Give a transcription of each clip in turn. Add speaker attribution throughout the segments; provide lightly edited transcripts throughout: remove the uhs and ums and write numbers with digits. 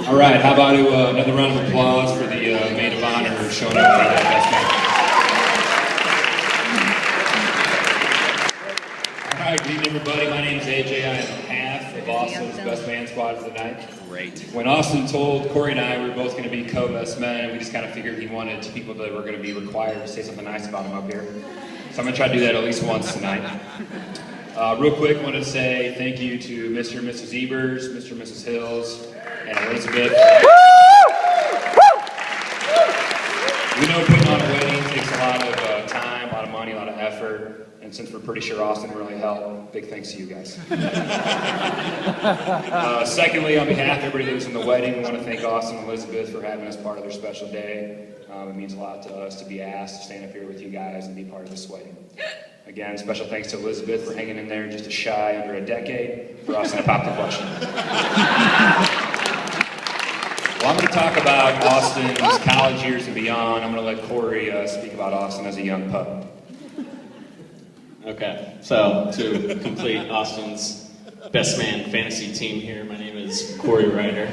Speaker 1: All right, how about another round of applause for the maid of honor showing up for that best man. All right, good evening, everybody. My name is AJ. I am half of Austin's best man squad for the night.
Speaker 2: Great.
Speaker 1: When Austin told Corey and I we were both going to be co-best men, we just kind of figured he wanted people that were going to be required to say something nice about him up here. So I'm going to try to do that at least once tonight. Real quick, I want to say thank you to Mr. and Mrs. Ebers, Mr. and Mrs. Hills, and Elizabeth. We know putting on a wedding takes a lot of time, a lot of money, a lot of effort, and since we're pretty sure Austin really helped, big thanks to you guys. Secondly, on behalf of everybody that was in the wedding, we want to thank Austin and Elizabeth for having us part of their special day. It means a lot to us to be asked to stand up here with you guys and be part of this wedding. Again, special thanks to Elizabeth for hanging in there just a shy under a decade. For Austin, I popped the question. Well, I'm going to talk about Austin's college years and beyond. I'm going to let Corey speak about Austin as a young pup.
Speaker 2: Okay, so to complete Austin's best man fantasy team here, my name is Corey Ryder.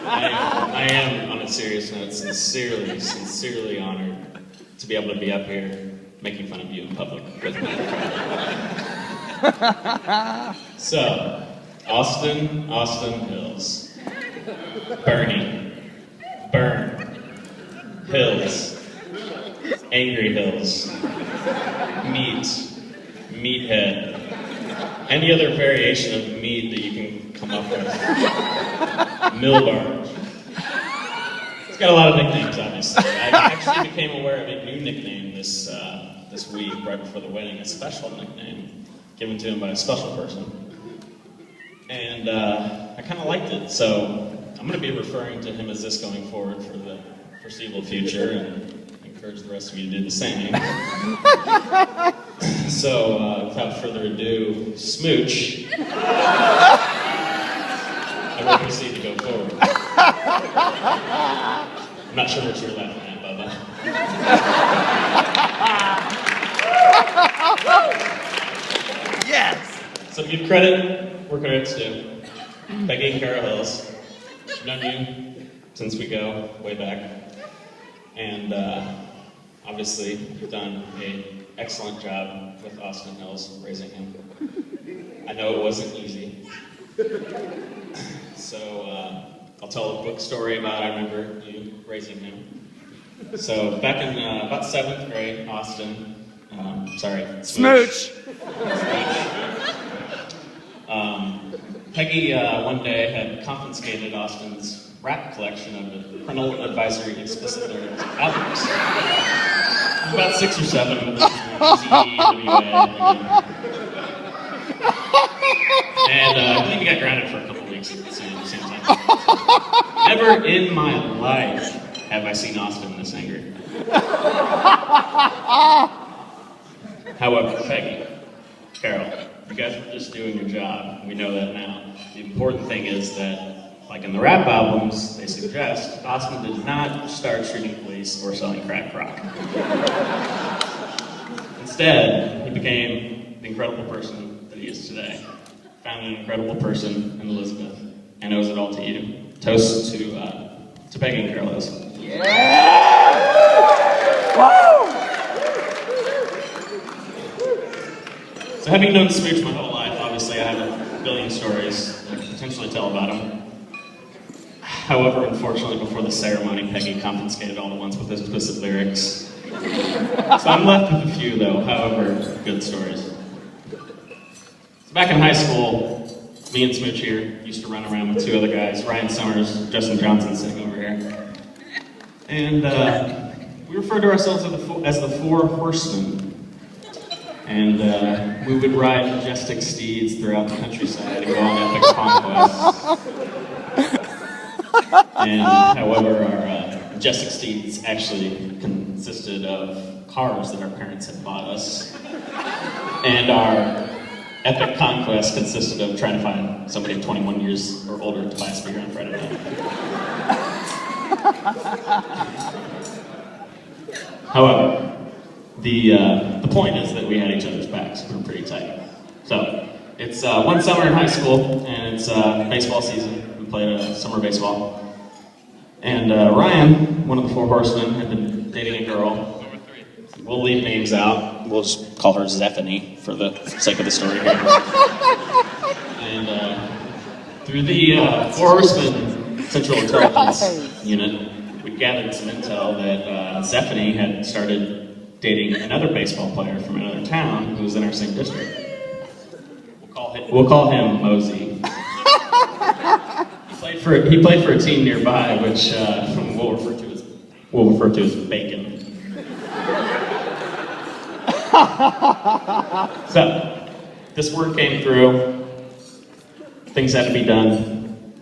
Speaker 2: And I am, on a serious note, sincerely honored to be able to be up here making fun of you in public with me. So, Austin Hills. Bernie. Burn. Hills. Angry Hills. Meathead. Any other variation of meat that you can come up with. Millbar. It's got a lot of nicknames, obviously. I actually became aware of a new nickname this week, right before the wedding, a special nickname given to him by a special person. And I kind of liked it, so I'm going to be referring to him as this going forward for the foreseeable future, and encourage the rest of you to do the same. So, without further ado, Smooch, I will proceed to go forward. I'm not sure what you're laughing at, Bubba.
Speaker 3: Yes!
Speaker 2: So to give credit where credit's due, Peggy and Carol Hills, I've known you since we go way back, and obviously you've done an excellent job with Austin Hills raising him. I know it wasn't easy. So I'll tell a quick story about I remember you raising him. So back in about 7th grade, Austin, Smooch. Peggy one day had confiscated Austin's rap collection of the Parental Advisory Explicit Lyrics albums. It was about 6 or 7 of them. And I think he got grounded for a couple weeks at the same time. Never in my life have I seen Austin this angry. However, Peggy, Carol, you guys were just doing your job. We know that now. The important thing is that, like in the rap albums, they suggest Austin did not start shooting police or selling crack rock. Instead, he became the incredible person that he is today. Found an incredible person in Elizabeth, and owes it all to you. Toast to Peggy and Carol Hills.
Speaker 3: Yeah! Woo!
Speaker 2: So having known Smooch my whole life, obviously I have a billion stories I could potentially tell about him. However, unfortunately, before the ceremony, Peggy confiscated all the ones with explicit lyrics. So I'm left with a few, though, however, good stories. So back in high school, me and Smooch here used to run around with 2 other guys, Ryan Summers, Justin Johnson sitting over here. And we referred to ourselves as the 4 Horsemen. And we would ride majestic steeds throughout the countryside and go on epic conquests. And however, our majestic steeds actually consisted of cars that our parents had bought us. And our epic conquest consisted of trying to find somebody 21 years or older to buy us beer on Friday night. However, the point is that we had each other's backs. We were pretty tight. So, It's one summer in high school, and it's baseball season. We played summer baseball. And Ryan, one of the four horsemen, had been dating a girl. We'll leave names out. We'll just call her Zephany for the sake of the story here. And through the Four Horsemen Central Intelligence Unit, we gathered some intel that Zephany had started dating another baseball player from another town who was in our same district. We'll call him Mosey. He played for a team nearby, which we'll refer to as Bacon. So, this word came through. Things had to be done.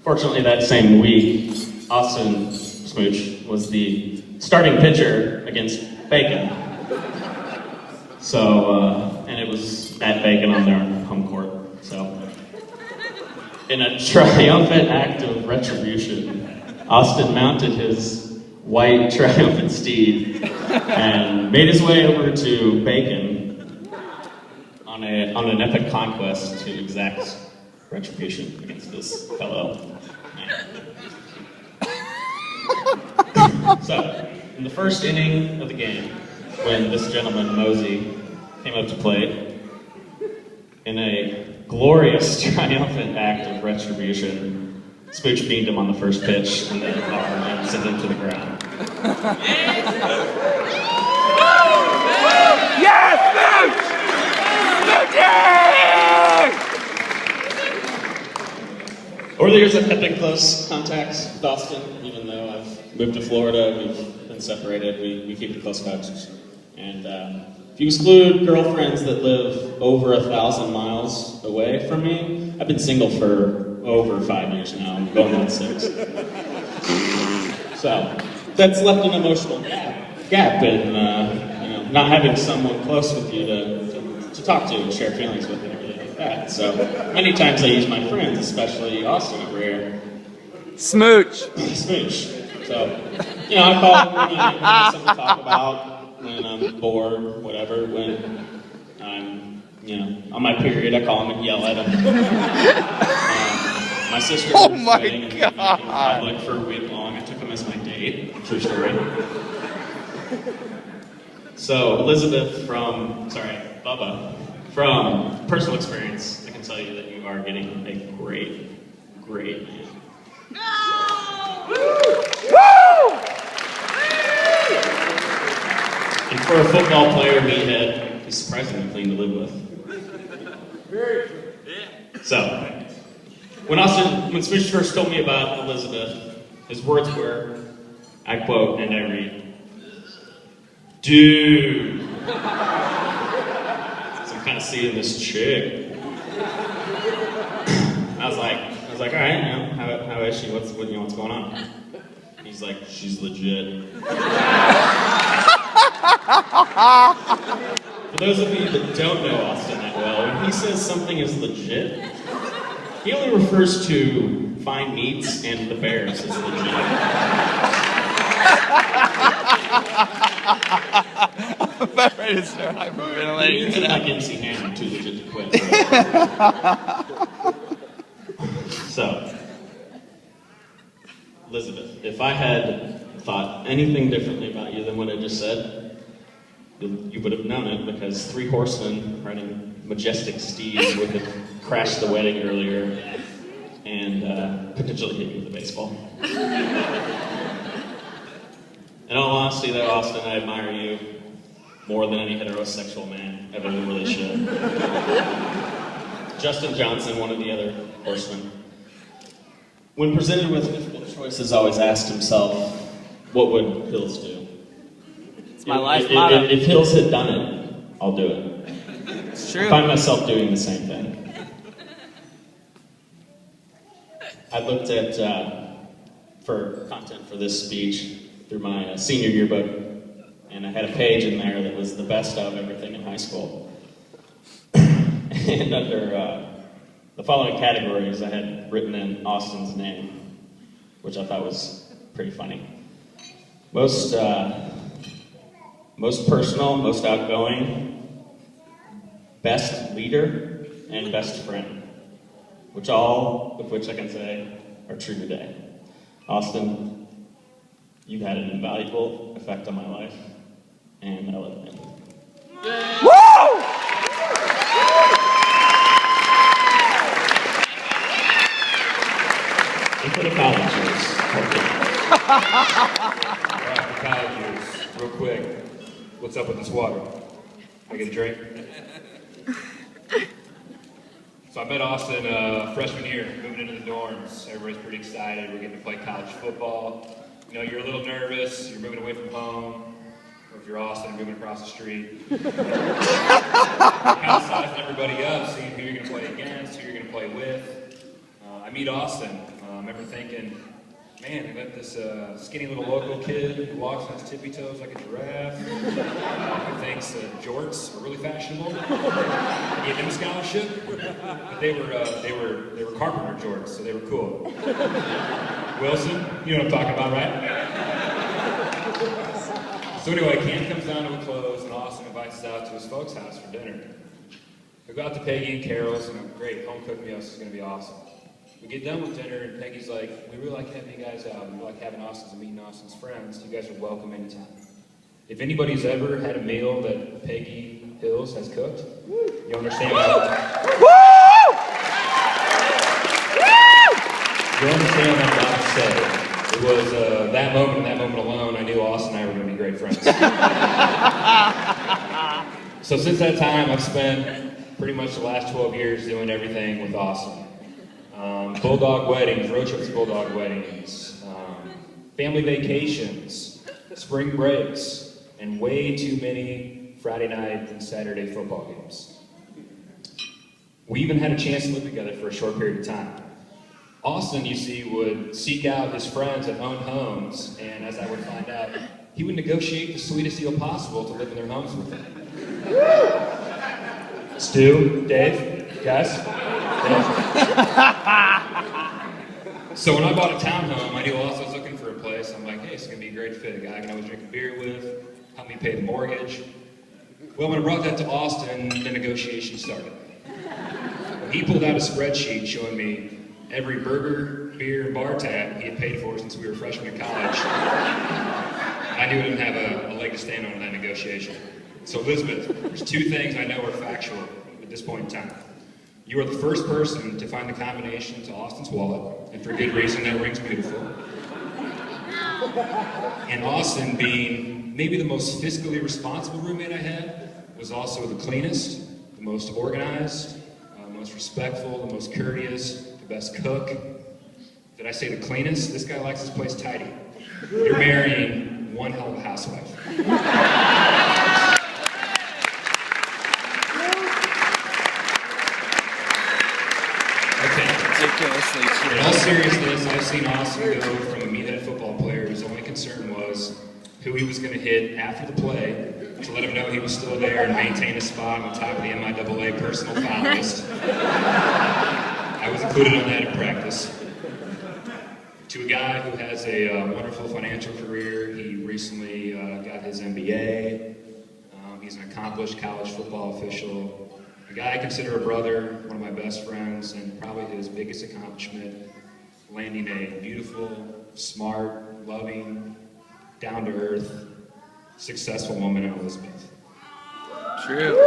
Speaker 2: Fortunately, that same week, Austin Smooch was the starting pitcher against Bacon. So, and it was at Bacon on their home court. So, in a triumphant act of retribution, Austin mounted his white triumphant steed and made his way over to Bacon on an epic conquest to exact retribution against this fellow man. So, in the first inning of the game, when this gentleman, Mosey, came up to plate, in a glorious, triumphant act of retribution, Smooch beamed him on the first pitch and then and sent him to the ground.
Speaker 3: Yes, Smooch!
Speaker 2: Over the years, I've had been close contacts with Austin, even though I've moved to Florida, we've been separated, we keep in close touch. And if you exclude girlfriends that live over 1,000 miles away from me, I've been single for over 5 years now. I'm going on 6. So that's left an emotional gap in not having someone close with you to talk to and share feelings with and everything like that. So many times I use my friends, especially Austin over here.
Speaker 3: Smooch.
Speaker 2: Smooch. So I call him when I have something to talk about. When I'm bored, whatever, when I'm, on my period, I call him and yell at him. My sister was wedding in public for a week long. I took him as my date. True story. So, Bubba, from personal experience, I can tell you that you are getting a great, great man.
Speaker 3: Woo!
Speaker 2: And for a football player, meathead, he's surprisingly clean to live with. So, when Smooch first told me about Elizabeth, his words were, I quote and I read, "Dude, so I'm kind of seeing this chick." I was like, all right, how is she? What's going on? He's like, she's legit. For those of you that don't know Austin that well, when he says something is legit, he only refers to fine meats and the Bears as legit.
Speaker 3: I'm about ready to start hyperventilating.
Speaker 2: He means it like MC Hammer, too legit to quit. So, Elizabeth, if I had thought anything differently about you than what I just said, you would have known it, because 3 horsemen riding majestic steeds would have crashed the wedding earlier and potentially hit you with a baseball. In all honesty, though, Austin, I admire you more than any heterosexual man ever really should. Justin Johnson, one of the other horsemen, when presented with difficult choices, always asked himself, what would Hills do?
Speaker 3: It's my life motto.
Speaker 2: If Hills had done it, I'll do it.
Speaker 3: It's true.
Speaker 2: I find myself doing the same thing. I looked at, for content for this speech, through my senior yearbook, and I had a page in there that was the best of everything in high school. And under the following categories, I had written in Austin's name, which I thought was pretty funny. Most personal, most outgoing, best leader, and best friend, all of which I can say are true today. Austin, you've had an invaluable effect on my life, and I love you.
Speaker 3: Woo!
Speaker 2: For the college years.
Speaker 1: Alright, for college years, real quick, what's up with this water? Can I get a drink? So I met Austin freshman year, moving into the dorms. Everybody's pretty excited. We're getting to play college football. You know, you're a little nervous. You're moving away from home. Or if you're Austin, you're moving across the street. You're kind of sizing everybody up, seeing who you're going to play against, who you're going to play with. I meet Austin. I remember thinking, man, we got this skinny little local kid who walks on his tippy toes like a giraffe, who thinks jorts are really fashionable. I gave him a scholarship, but they were carpenter jorts, so they were cool. Wilson, you know what I'm talking about, right? So anyway, camp comes down to a close, and Austin invites us out to his folks' house for dinner. We go out to Peggy and Carol's, and a great home-cooked meal. This is going to be awesome. We get done with dinner, and Peggy's like, we really like having you guys out. We really like having Austin's and meeting Austin's friends. You guys are welcome anytime. If anybody's ever had a meal that Peggy Hills has cooked, you understand that. You understand what I'm about to say. It was that moment and that moment alone, I knew Austin and I were going to be great friends. So since that time, I've spent pretty much the last 12 years doing everything with Austin. Bulldog weddings, road trips to Bulldog weddings, family vacations, spring breaks, and way too many Friday night and Saturday football games. We even had a chance to live together for a short period of time. Austin, you see, would seek out his friends that owned homes, and as I would find out, he would negotiate the sweetest deal possible to live in their homes with them. Stu, Dave, guys? So when I bought a townhome, I knew Austin was looking for a place. I'm like, hey, it's going to be a great fit. A guy I can always drink a beer with, help me pay the mortgage. Well, when I brought that to Austin, the negotiation started. He pulled out a spreadsheet showing me every burger, beer, and bar tab he had paid for since we were freshmen in college. I knew I didn't have a leg to stand on in that negotiation. So Elizabeth, there's two things I know are factual at this point in time. You are the first person to find the combination to Austin's wallet, and for good reason, that ring's beautiful. And Austin, being maybe the most fiscally responsible roommate I had, was also the cleanest, the most organized, the most respectful, the most courteous, the best cook. Did I say the cleanest? This guy likes his place tidy. You're marrying one hell of a housewife.
Speaker 3: Ridiculously true.
Speaker 1: In all seriousness, I've seen Austin go from a meathead football player whose only concern was who he was going to hit after the play to let him know he was still there and maintain a spot on top of the MIAA personal foul list. I was included on that in practice. To a guy who has a wonderful financial career, he recently got his MBA. He's an accomplished college football official. A guy I consider a brother, one of my best friends, and probably his biggest accomplishment, landing a beautiful, smart, loving, down-to-earth, successful woman in Elizabeth.
Speaker 3: True.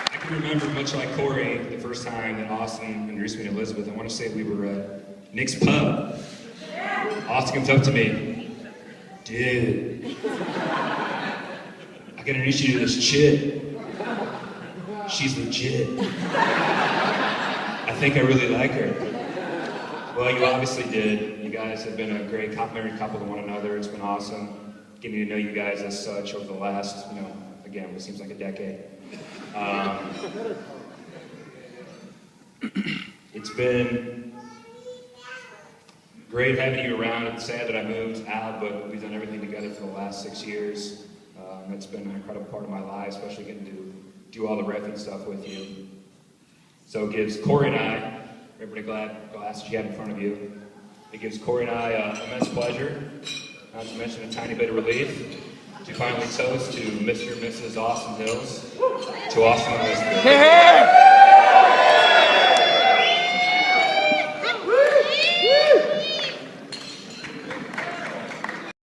Speaker 1: I can remember, much like Corey, the first time that Austin introduced me to Elizabeth. I want to say we were at Nick's Pub. Austin comes up to me. Dude, I gotta introduce you to this chick. She's legit. I think I really like her. Well, you obviously did. You guys have been a great complementary couple to one another. It's been awesome getting to know you guys as such over the last, again, what seems like a decade. It's been great having you around. It's sad that I moved out, but we've done everything together for the last 6 years. It's been an incredible part of my life, especially getting to do all the reffing stuff with you. So it gives Corey and I, everybody glass that you have in front of you, it gives Corey and I immense pleasure not to mention a tiny bit of relief, to finally toast to Mr. and Mrs. Austin Hills, to Austin and Elizabeth.
Speaker 3: Hey!